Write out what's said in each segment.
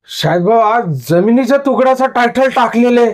शाहिदभाऊ आज जमिनीच्या तुकड्याचा टायटल टाकलेले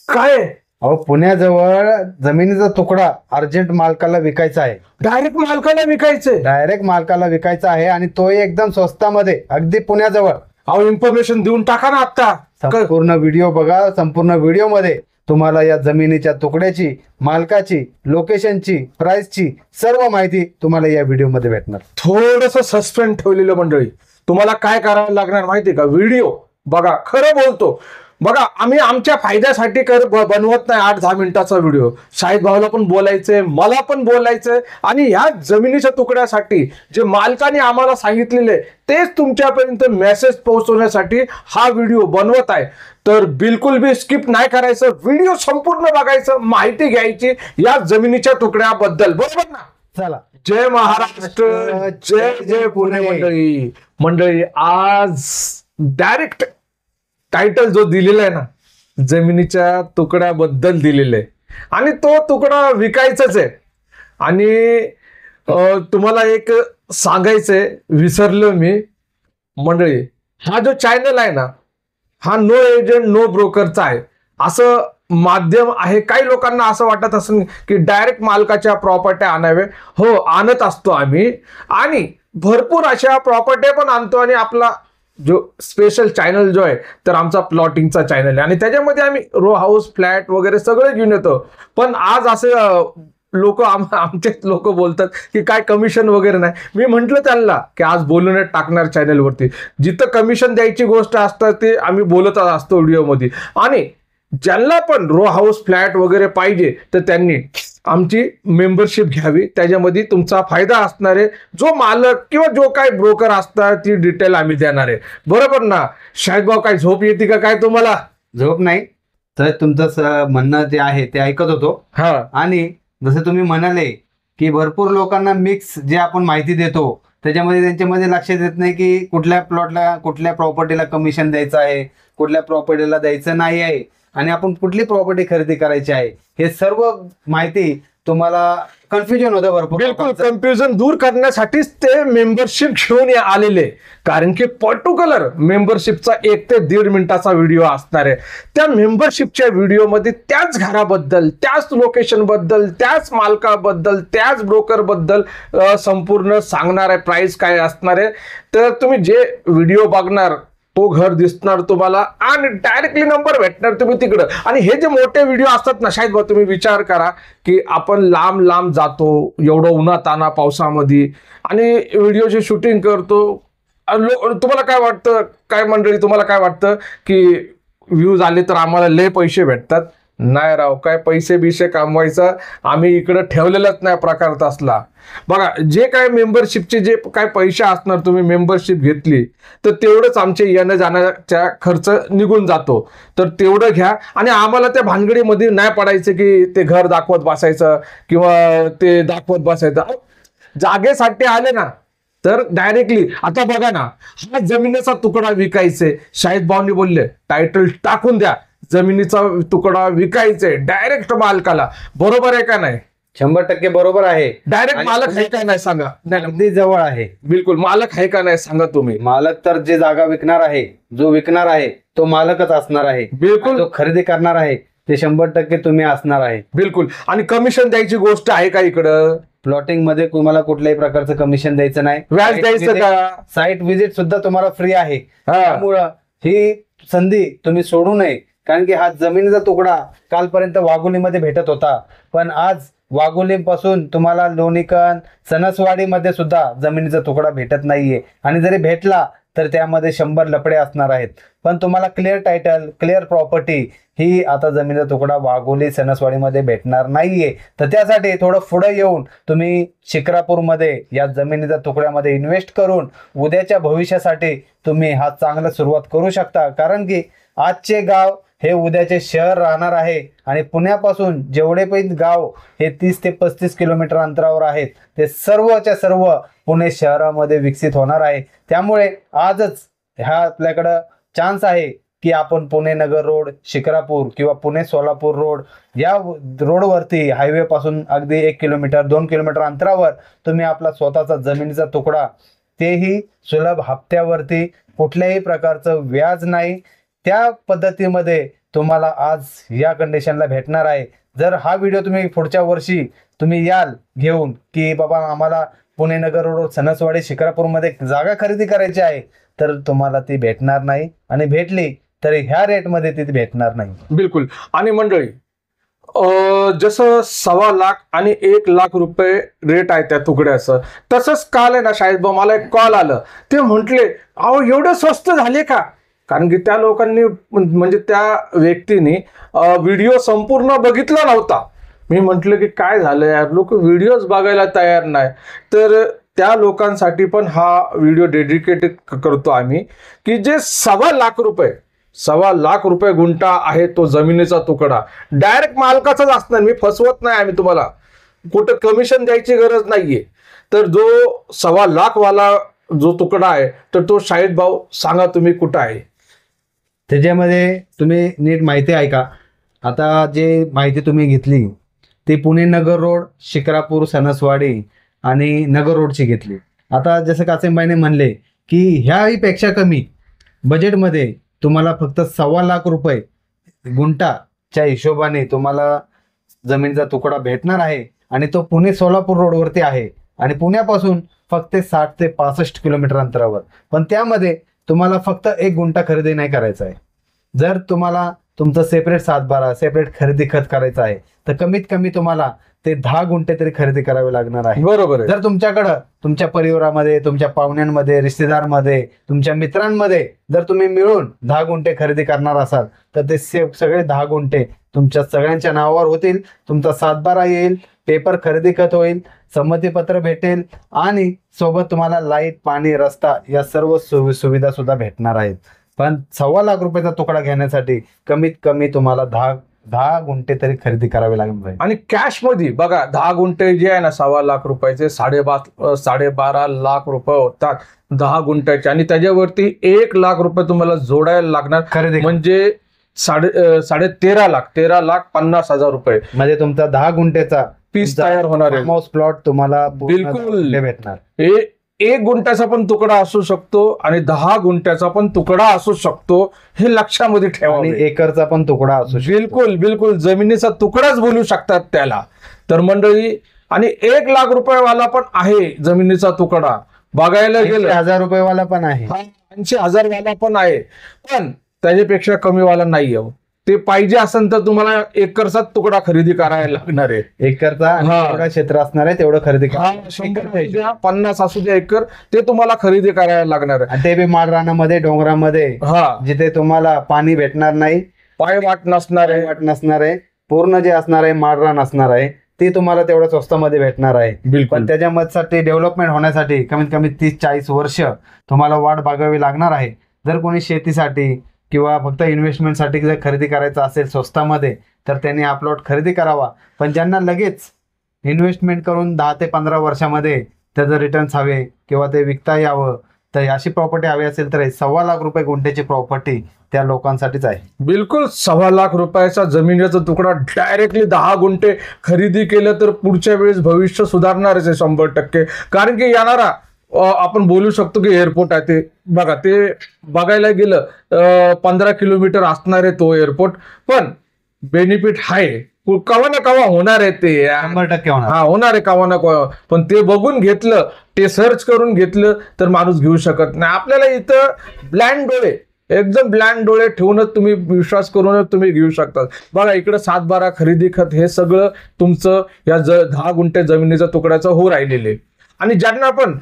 काय? अहो, पुण्याजवळ जमिनीचा तुकडा अर्जंट मालकाला विकायचा आहे. डायरेक्ट मालकाला विकायचंय? डायरेक्ट मालकाला विकायचा आहे आणि तोही एकदम स्वस्तामध्ये, अगदी पुण्याजवळ. अहो इन्फॉर्मेशन देऊन टाका ना आता. संपूर्ण व्हिडिओ बघा. संपूर्ण व्हिडिओ मध्ये तुम्हाला या जमिनीच्या तुकड्याची, मालकाची, लोकेशनची, प्राइसची सर्व माहिती तुम्हाला या व्हिडिओ मध्ये भेटणार. थोडस सस्पेंड ठेवलेलं मंडळी. तुम्हाला काय करावं लागणार माहितीये का? व्हिडिओ बघा. खरं बोलतो बघा, आम्ही आमच्या फायद्यासाठी बनवत नाही 8-10 मिनिटाचा व्हिडिओ. शाहिद भाऊला पण बोलायचंय, मला पण बोलायचंय, आणि ह्या जमिनीच्या तुकड्यासाठी जे मालकाने आम्हाला सांगितलेले तेच तुमच्यापर्यंत मेसेज पोहोचवण्यासाठी हा व्हिडिओ बनवत आहे. तर बिलकुल बी स्किप नाही करायचं, व्हिडिओ संपूर्ण बघायचं, माहिती घ्यायची या जमिनीच्या तुकड्याबद्दल. बरोबर ना? चला. जय महाराष्ट्र, जय जय पुणे. मंडळी आज डायरेक्ट टायटल जो दिलेला आहे ना, जमिनीच्या तुकड्याबद्दल दिलेला आहे, आणि तो तुकडा विकायचाच आहे. आणि तुम्हाला एक सांगायचंय, विसरलो मी मंडळी. हा जो चॅनल आहे ना, हा नो एजंट नो ब्रोकरचा आहे. असं माध्यम आहे. काही लोकांना असं वाटत असेल की डायरेक्ट मालकाच्या प्रॉपर्ट्या आणावे. हो, आणत असतो आम्ही, आणि भरपूर अशा प्रॉपर्ट्या पण आणतो. आणि आपला जो स्पेशल चॅनल जो आहे, तर आमचा प्लॉटिंगचा चॅनल आहे, आणि त्याच्यामध्ये आम्ही रो हाऊस, फ्लॅट वगैरे सगळे घेऊन येतो. पण आज असे लोक, आमचेच लोक बोलतात की काय कमिशन वगैरे नाही. मी म्हंटल त्यांना की आज बोलून टाकणार चॅनलवरती. जिथं कमिशन द्यायची गोष्ट असतात ते आम्ही बोलत असतो व्हिडिओमध्ये. आणि ज्यांना पण रो हाऊस, फ्लॅट वगैरे पाहिजे तर त्यांनी आमची मेंबरशिप घ्यावी. त्याच्यामध्ये तुमचा फायदा असणार आहे. जो मालक किंवा जो काय ब्रोकर असतात ती डिटेल आम्ही देणार आहे. बरोबर ना? शाहिद भाऊ, काय झोप येते का काय तुम्हाला? झोप नाही तर तुमचं म्हणणं जे आहे ते ऐकत होतो. हा. आणि जसं तुम्ही म्हणाले की भरपूर लोकांना मिक्स जे आपण माहिती देतो त्याच्यामध्ये त्यांच्यामध्ये लक्षात येत नाही की कुठल्या प्लॉटला, कुठल्या प्रॉपर्टीला कमिशन द्यायचं आहे, कुठल्या प्रॉपर्टीला द्यायचं नाही आहे, आणि आपण कुठली प्रॉपर्टी खरेदी करायची आहे, हे सर्व माहिती तुम्हाला कन्फ्युजन होतं भरपूर. बिलकुल कन्फ्युजन दूर करण्यासाठीच ते मेंबरशिप घेऊन आलेले. कारण की पर्टिक्युलर मेंबरशिपचा 1 ते 1.5 मिनिटाचा व्हिडिओ असणार आहे. त्या मेंबरशिपच्या व्हिडिओमध्ये त्याच घराबद्दल, त्याच लोकेशन बद्दल, त्याच मालकाबद्दल, त्याच ब्रोकर बद्दल संपूर्ण सांगणार आहे. प्राइस काय असणार आहे, तर तुम्ही जे व्हिडिओ बघणार तो घर दिसणार तुम्हाला, आणि डायरेक्टली नंबर भेटणार तुम्ही तिकडं. आणि हे जे मोठे व्हिडिओ असतात ना शाहिद भाऊ, तुम्ही विचार करा की आपण लांब लांब जातो एवढं उन्हाताना पावसामध्ये, आणि व्हिडिओची शूटिंग करतो. तुम्हाला काय वाटतं, काय मंडळी, तुम्हाला काय वाटतं की व्ह्यूज आले तर आम्हाला लय पैसे भेटतात? नाही राव, काय पैसे बिशे कमवायचा आम्ही इकडं ठेवलेलाच नाही प्रकार असला. बघा, जे काय मेंबरशिपचे जे काय पैसे असणार, तुम्ही मेंबरशिप घेतली तर तेवढंच आमचे येण्या जाण्याचा खर्च निघून जातो. तर तेवढं घ्या, आणि आम्हाला त्या भानगडीमध्ये नाही पडायचं की ते घर दाखवत बसायचं किंवा ते दाखवत बसायचं. जागेसाठी आले ना तर डायरेक्टली, आता बघा ना, हा जमिनीचा तुकडा विकायचे. शाहिद भाऊनी बोलले टायटल टाकून द्या, जमिनीचा तुकडा विकायचे डायरेक्ट मालकाला. बरोबर आहे का नाही? 100% बरोबर आहे. डायरेक्ट मालक आहे का नाही सांगा? अगदी जवळ आहे. बिलकुल मालक आहे का नाही सांगा तुम्ही? मालक तर जे जागा विकणार आहे, जो विकणार आहे तो मालकच असणार आहे. बिलकुल. जो खरेदी करणार आहे ते 100% तुम्ही असणार आहे. बिलकुल. आणि कमिशन द्यायची गोष्ट आहे का इकडं? प्लॉटिंग मध्ये तुम्हाला कुठल्याही प्रकारचं कमिशन द्यायचं नाही. व्याज द्यायचं का? साईट व्हिजिट सुद्धा तुम्हाला फ्री आहे. त्यामुळं ही संधी तुम्ही सोडू नये. कारण की हा जमिनीचा तुकडा कालपर्यंत वाघोलीमध्ये भेटत होता, पण आज वाघोलीपासून तुम्हाला लोणीकण, सणसवाडीमध्ये सुद्धा जमिनीचा तुकडा भेटत नाहीये. आणि जरी भेटला तर त्यामध्ये 100 लफडे असणार आहेत. पण तुम्हाला क्लिअर टायटल, क्लिअर प्रॉपर्टी ही आता जमिनीचा तुकडा वाघोली, सणसवाडीमध्ये भेटणार नाहीये. तर त्यासाठी थोडं पुढे येऊन तुम्ही शिक्रापूरमध्ये या जमिनीच्या तुकड्यामध्ये इन्व्हेस्ट करून उद्याच्या भविष्यासाठी तुम्ही हा चांगला सुरुवात करू शकता. कारण की आजचे गाव हे उद्याचे शहर राहणार आहे, आणि पुण्यापासून जेवढे पण गाव हे 30 ते 35 किलोमीटर अंतरावर आहेत ते सर्वच्या सर्व पुणे शहरामध्ये विकसित होणार आहे. त्यामुळे आजच ह्या आपल्याकडं चान्स आहे की आपण पुणे नगर रोड, शिक्रापूर किंवा पुणे सोलापूर रोड या रोडवरती हायवे पासून अगदी 1 किलोमीटर 2 किलोमीटर अंतरावर तुम्ही आपला स्वतःचा जमिनीचा तुकडा तेही सुलभ हप्त्यावरती, कुठल्याही प्रकारचं व्याज नाही. त्या पद्धतीमध्ये तुम्हाला आज या कंडिशनला भेटणार आहे. जर हा व्हिडिओ तुम्ही पुढच्या वर्षी तुम्ही याल घेऊन की बाबा आम्हाला पुणे नगर रोड सणसवाडी शिक्रापूरमध्ये जागा खरेदी करायची आहे, तर तुम्हाला ती भेटणार नाही. आणि भेटली तरी ह्या रेटमध्ये ती भेटणार नाही. बिलकुल. आणि मंडळी, जसं 1.25 लाख आणि 1 लाख रुपये रेट आहे त्या तुकड्याचं, तसंच काल आहे ना शाहिद भाऊ, मला एक कॉल आलं. ते म्हटले अहो एवढं स्वस्त झाले का? कारण की त्या लोकांनी म्हणजे त्या व्यक्तीने व्हिडिओ संपूर्ण बघितला नव्हता. मी म्हटलं की काय झालं यार, लोक व्हिडिओज बघायला तयार नाही. तर त्या लोकांसाठी पण हा व्हिडिओ डेडिकेटेड करतो आम्ही, की जे 1.25 लाख रुपये गुंठा आहे तो जमिनीचा तुकडा डायरेक्ट मालकाचाच असणार. मी फसवत नाही, आम्ही तुम्हाला कुठं कमिशन द्यायची गरज नाहीये. तर जो 1.25 लाख वाला जो तुकडा आहे, तर तो शाहिद भाऊ सांगा तुम्ही कुठं आहे. त्याच्यामध्ये तुम्ही नीट माहिती ऐका. आता जे माहिती तुम्ही घेतली ती पुणे नगर रोड, शिक्रापूर, सणसवाडी आणि नगर रोडची घेतली. आता जसं कासिमबाईने म्हणले की ह्याही पेक्षा कमी बजेटमध्ये तुम्हाला फक्त 1.25 लाख रुपये गुंठाच्या हिशोबाने तुम्हाला जमिनीचा तुकडा भेटणार आहे. आणि तो पुणे सोलापूर रोडवरती आहे आणि पुण्यापासून फक्त 60 ते 65 किलोमीटर अंतरावर. पण त्यामध्ये तुम्हाला फक्त 1 गुंठा खरेदी नाही करायचा आहे. जर तुम्हाला तुमचं सेपरेट 7/12 सेपरेट खरेदी खत करायचं आहे, तर कमीत कमी तुम्हाला ते 10 गुंठे तरी खरेदी करावे लागणार आहे. बरोबर आहे. जर तुमच्याकडं तुमच्या परिवारामध्ये, तुमच्या पाहुण्यांमध्ये, रिश्तेदारमध्ये, तुमच्या मित्रांमध्ये जर तुम्ही मिळून 10 गुंठे खरेदी करणार असाल, तर ते सगळे 10 गुंठे तुमच्या सगळ्यांच्या नावावर होतील. तुमचा 7/12 येईल, पेपर खरेदी खत होईल, संमतीपत्र भेटेल आणि सोबत तुम्हाला लाईट, पाणी, रस्ता या सर्व सुविधा सुद्धा भेटणार आहेत. पण 1.25 लाख रुपयाचा तुकडा घेण्यासाठी कमीत कमी तुम्हाला 10 गुंठे तरी खरेदी करावे लागणार. आणि कॅश मध्ये बघा, 10 गुंठे जे आहे ना 1.25 लाख रुपयाचे 12.5 लाख रुपये होतात 10 गुंठ्याचे. आणि त्याच्यावरती 1 लाख रुपये तुम्हाला जोडायला लागणार खरेदी, म्हणजे 13 लाख 50,000 रुपये म्हणजे तुमचा 10 गुंठ्याचा पीस तयार होणार आहे. हाऊस प्लॉट तुम्हाला बिलकुल भेटणार. 1 गुंठ्याचा पण तुकडा असू शकतो आणि 10 गुंठ्याचा पण तुकडा असू शकतो, हे लक्षामध्ये ठेवा. आणि एकरचा पण तुकडा असू शकतो. बिलकुल बिलकुल जमिनीचा तुकडाच बोलू शकतात त्याला. तर मंडळी, आणि 1 लाख रुपयेवाला पण आहे जमिनीचा तुकडा, बघायला गेलं 80,000 रुपयेवाला पण आहे, 80,000 वाला पण आहे, पण त्याच्यापेक्षा कमी वाला नाही आहे. ते पाहिजे असेल तर तुम्हाला एकरचा तुकडा खरेदी करायला लागणार आहे. एकरचा जेवढं क्षेत्र असणार आहे तेवढं खरेदी करा. 50 असू द्या एकर, ते तुम्हाला खरेदी करायला लागणार आहे. ते बी माळरानामध्ये, डोंगरामध्ये, जिथे तुम्हाला पाणी भेटणार नाही, पाय वाट नसणार आहे, पूर्ण जे असणार आहे माळरान असणार आहे, ते तुम्हाला तेवढ्या स्वस्तामध्ये भेटणार आहे. बिलकुल. पण त्याच्यामध्ये डेव्हलपमेंट होण्यासाठी कमीत कमी 30-40 वर्ष तुम्हाला वाट बघावी लागणार आहे. जर कोणी शेतीसाठी किंवा फक्त इन्व्हेस्टमेंटसाठी जर खरेदी करायचं असेल स्वस्तामध्ये, तर त्यांनी हा प्लॉट खरेदी करावा. पण ज्यांना लगेच इन्व्हेस्टमेंट करून 10 ते 15 वर्षामध्ये त्याचं रिटर्न्स हवे किंवा ते विकता यावं, तर अशी प्रॉपर्टी हवी असेल तर 1.25 लाख रुपये गुंठ्याची प्रॉपर्टी त्या लोकांसाठीच आहे. बिलकुल. 1.25 लाख रुपयाचा जमिनीचा तुकडा डायरेक्टली 10 गुंठे खरेदी केलं तर पुढच्या वेळेस भविष्य सुधारणारच आहे 100%. कारण की येणारा आपण बोलू शकतो की एअरपोर्ट आहे, ते बघा, ते बघायला गेलं 15 किलोमीटर असणार आहे तो एअरपोर्ट, पण बेनिफिट आहे, कवा ना कवा होणार आहे ते, 100% होणार. होणार आहे कवा ना कवा. पण ते बघून घेतलं, ते सर्च करून घेतलं तर माणूस घेऊ शकत नाही. आपल्याला इथं एकदम ब्लँड डोळे ठेवूनच तुम्ही विश्वास करूनच तुम्ही घेऊ शकता. बघा इकडं 7/12 खरेदी खत हे सगळं तुमचं या 10 गुंठे जमिनीचा तुकड्याचं हो राहिलेले. आणि ज्यांना पण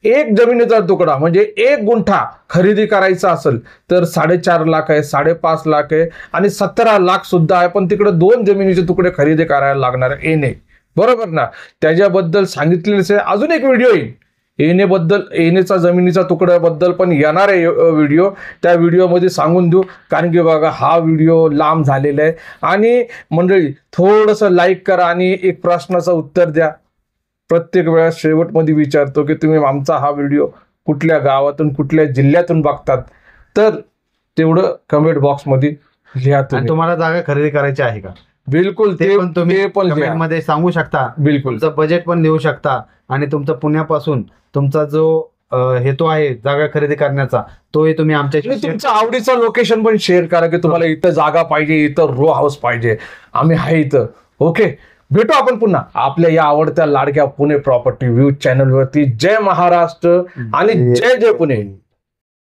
एक जमिनीचा तुकडा म्हणजे 1 गुंठा खरेदी करायचा असेल तर 4.5 लाख आहे, 5.5 लाख आहे आणि 17 लाख सुद्धा आहे. पण तिकडे 2 जमिनीचे तुकडे खरेदी करायला लागणार आहे येणे, बरोबर ना. त्याच्याबद्दल सांगितलेले अजून एक व्हिडिओ येईल येणेचा जमिनीचा तुकड्याबद्दल पण येणार आहे व्हिडिओ. त्या व्हिडिओमध्ये सांगून देऊ, कारण की बघा हा व्हिडिओ लांब झालेला आहे. आणि मंडळी थोडंसं लाईक करा आणि एक प्रश्नाचं उत्तर द्या. प्रत्येक वेळा शेवटमध्ये विचारतो की तुम्ही आमचा हा व्हिडिओ कुठल्या गावातून कुठल्या जिल्ह्यातून बघतात, तर तेवढं कमेंट बॉक्समध्ये लिहा. तुम्हाला जागा खरेदी करायची आहे का? बिलकुल, ते पण तुम्ही कमेंट मध्ये सांगू शकता. बिलकुल. तुमचं बजेट पण लिहू शकता आणि तुमचं पुण्यापासून तुमचा जो हेतू आहे जागा खरेदी करण्याचा, तोही तुम्ही आणि आमच्याशी तुमचं आवडीचं लोकेशन पण शेअर करा की तुम्हाला इथं जागा पाहिजे, इथं रो हाऊस पाहिजे, आम्ही आहे इथं. ओके, भेटू आपण पुन्हा आपल्या या आवडत्या लाडक्या पुणे प्रॉपर्टी व्ह्यू चॅनल वरती. जय महाराष्ट्र आणि जय जय पुणे.